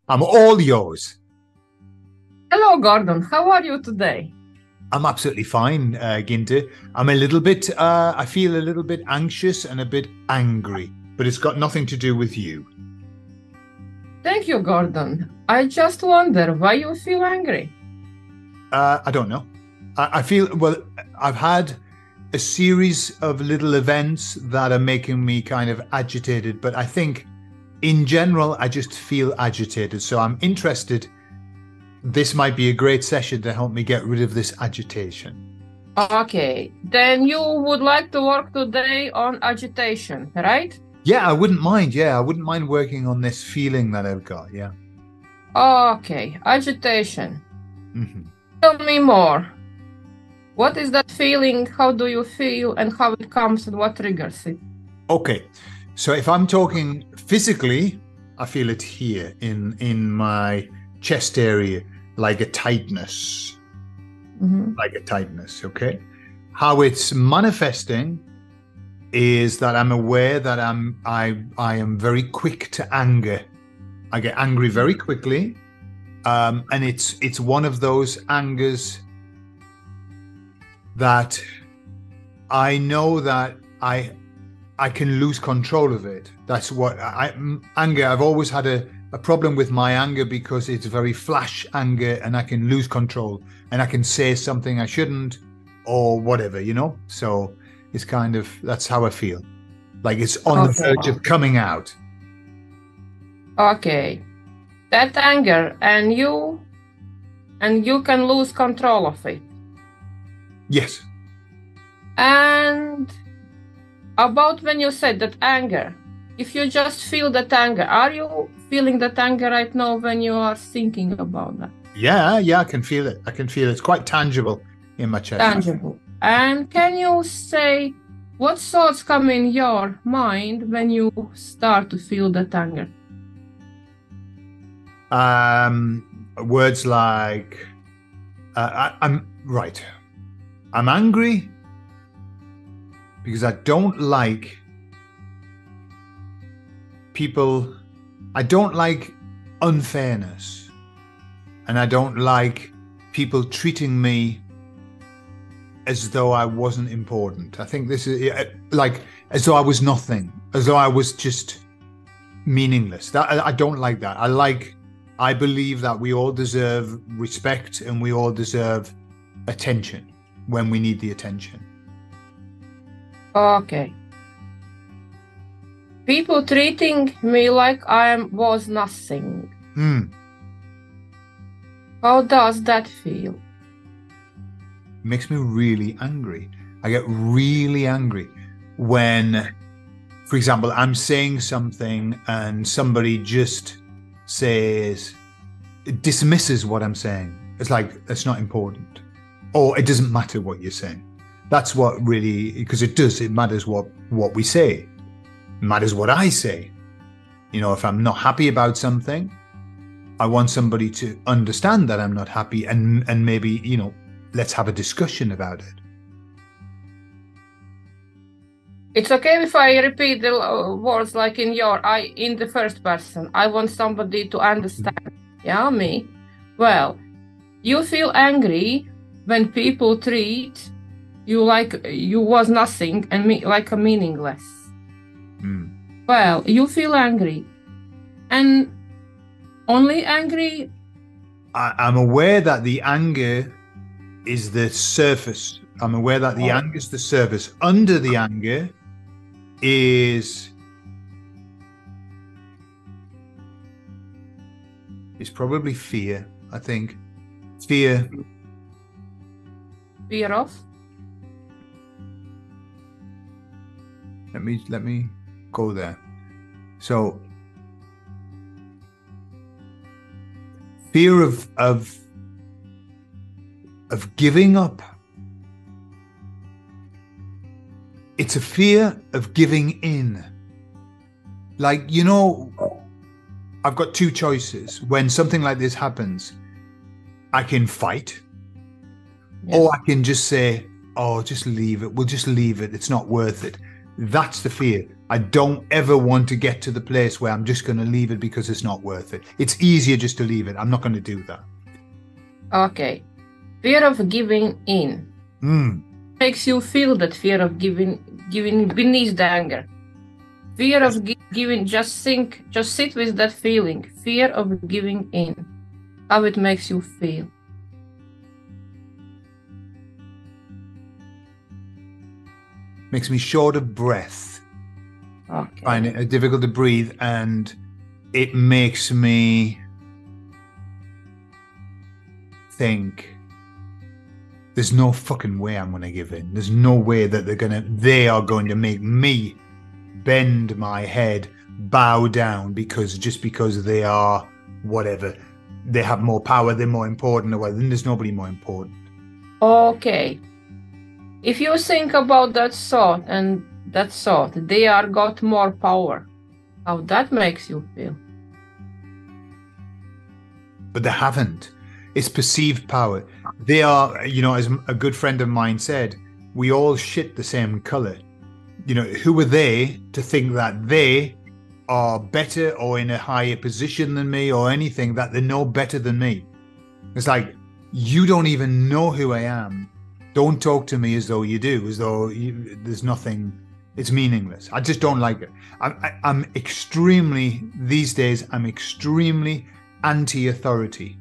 I'm all yours. Hello, Gordon. How are you today? I'm absolutely fine, Ginter. I'm a little bit, I feel a little bit anxious and a bit angry, but it's got nothing to do with you. Thank you, Gordon. I just wonder why you feel angry. I don't know. I feel, well, I've had a series of little events that are making me kind of agitated, but I think in general, I just feel agitated. So I'm interested. This might be a great session to help me get rid of this agitation. Okay, then you would like to work today on agitation, right? Yeah, I wouldn't mind. Yeah, I wouldn't mind working on this feeling that I've got. Yeah. Okay, agitation. Mm-hmm. Tell me more. What is that feeling? How do you feel and how it comes and what triggers it? Okay, so if I'm talking physically, I feel it here in my chest area, like a tightness, okay? How it's manifesting is that I'm aware that I am very quick to anger. I get angry very quickly, and it's one of those angers that I know that I can lose control of it. That's what anger. I've always had a problem with my anger because it's very flash anger, and I can lose control, and I can say something I shouldn't, or whatever, So it's kind of, that's how I feel. Like it's on the verge of coming out. Okay. That anger and you can lose control of it. Yes. And about when you said that anger, if you just feel that anger, are you feeling that anger right now when you are thinking about that? Yeah, I can feel it. I can feel it. It's quite tangible in my chest. Tangible. And can you say what thoughts come in your mind when you start to feel that anger? Words like, I'm right. I'm angry because I don't like people. I don't like unfairness, and I don't like people treating me as though I wasn't important. I think this is like as though I was nothing, as though I was just meaningless. I don't like that. I believe that we all deserve respect and we all deserve attention when we need the attention. Okay. People treating me like I was nothing. How does that feel? It makes me really angry. I get really angry when, for example, I'm saying something and somebody just dismisses what I'm saying. It's like, it's not important, or it doesn't matter what you're saying. That's what really, because it matters what we say. It matters what I say. If I'm not happy about something, I want somebody to understand that I'm not happy and maybe, let's have a discussion about it. It's okay if I repeat the words like in the first person. I want somebody to understand. Yeah, me. Well, you feel angry when people treat you like you was nothing and like a meaningless. Well, you feel angry. And only angry? I'm aware that the anger is the surface. I'm aware that the anger is the surface. Under the anger is probably fear, I think. Fear. Fear of? Let me go there. So fear of giving up. It's a fear of giving in. Like, I've got two choices. When something like this happens, I can fight, or I can just say, oh, just leave it. We'll just leave it. It's not worth it. That's the fear. I don't ever want to get to the place where I'm just going to leave it because it's not worth it. It's easier just to leave it. I'm not going to do that. Okay. Fear of giving in. Makes you feel that fear of giving beneath the anger. Fear of giving, just sit with that feeling. Fear of giving in. How it makes you feel. Makes me short of breath. Okay. Find it difficult to breathe, and it makes me think there's no fucking way I'm going to give in. There's no way that they are going to make me bend my head, bow down because they are whatever. They have more power, they're more important, or whatever. Then there's nobody more important. Okay. If you think about that thought, they are got more power, how that makes you feel? But they haven't. It's perceived power. They are, as a good friend of mine said, we all shit the same color. Who are they to think that they are better or in a higher position than me or anything, that they know better than me? It's like, you don't even know who I am. Don't talk to me as though you do, as though there's nothing, it's meaningless. I just don't like it. I'm extremely, these days, I'm extremely anti-authority.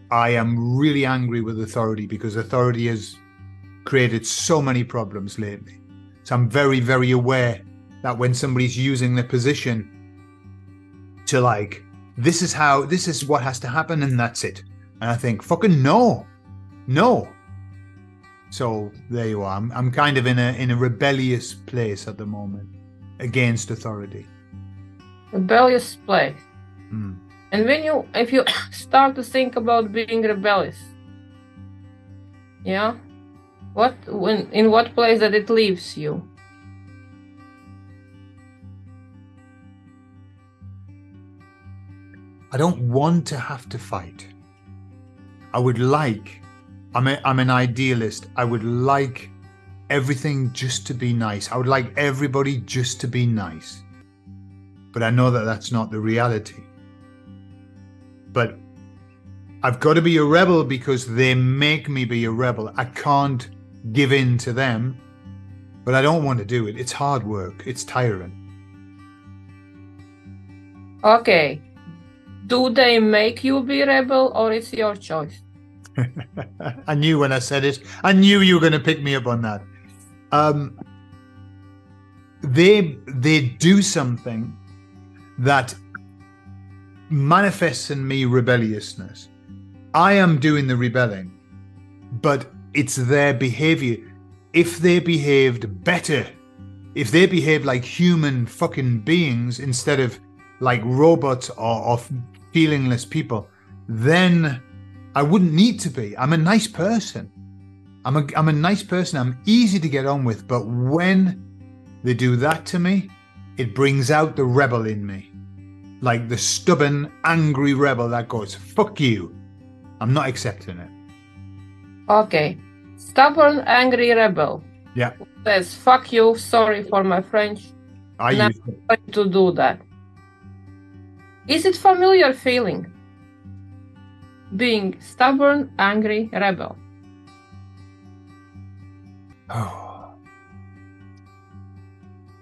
I am really angry with authority because authority has created so many problems lately. So I'm very, very aware that when somebody's using their position to this is what has to happen and that's it. And I think, fucking no. So there you are. I'm kind of in a rebellious place at the moment against authority. Rebellious place. And if you start to think about being rebellious, yeah, in what place that it leaves you? I don't want to have to fight. I'm an idealist. I would like everything just to be nice. I would like everybody just to be nice. But I know that that's not the reality. But I've got to be a rebel because they make me be a rebel. I can't give in to them, but I don't want to do it. It's hard work. It's tiring. Okay. Do they make you be rebel or it's your choice? I knew when I said it, I knew you were going to pick me up on that. They do something that manifests in me rebelliousness. I am doing the rebelling, but it's their behavior. If they behaved better, if they behaved like human fucking beings instead of like robots or feelingless people, then I wouldn't need to be. I'm a nice person. I'm a nice person. I'm easy to get on with. But when they do that to me, it brings out the rebel in me. Like the stubborn, angry rebel that goes, fuck you. I'm not accepting it. Okay. Stubborn, angry rebel. Yeah. Says, fuck you, sorry for my French. I use it. I'm going to do that. Is it familiar feeling? Being stubborn, angry, rebel. Oh.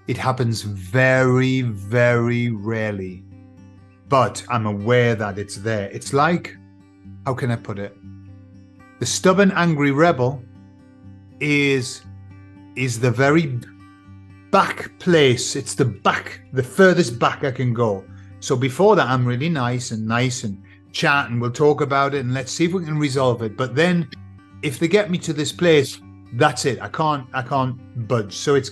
It happens very, very rarely. But I'm aware that it's there. It's like, how can I put it? The stubborn, angry rebel is the very back place. It's the furthest back I can go. So before that, I'm really nice and chat and we'll talk about it and let's see if we can resolve it. But then if they get me to this place, that's it. I can't budge. So it's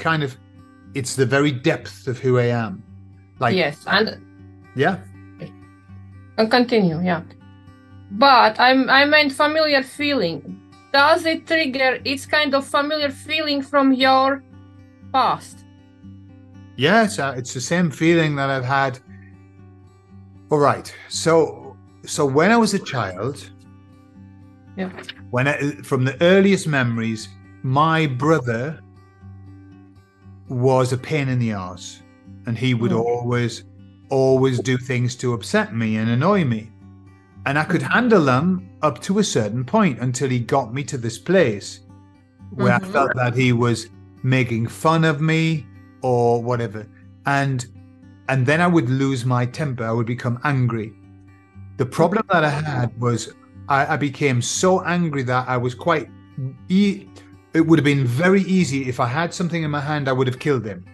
it's the very depth of who I am. Yes, and yeah. And continue, yeah. But I meant familiar feeling. Does it trigger its kind of familiar feeling from your past? Yes, it's the same feeling that I've had. All right. So when I was a child, yeah, from the earliest memories, my brother was a pain in the arse, and he would always do things to upset me and annoy me. And I could handle them up to a certain point until he got me to this place where I felt that he was making fun of me or whatever. And then I would lose my temper. I would become angry. The problem that I had was I became so angry that I was quite... It would have been very easy if I had something in my hand, I would have killed him.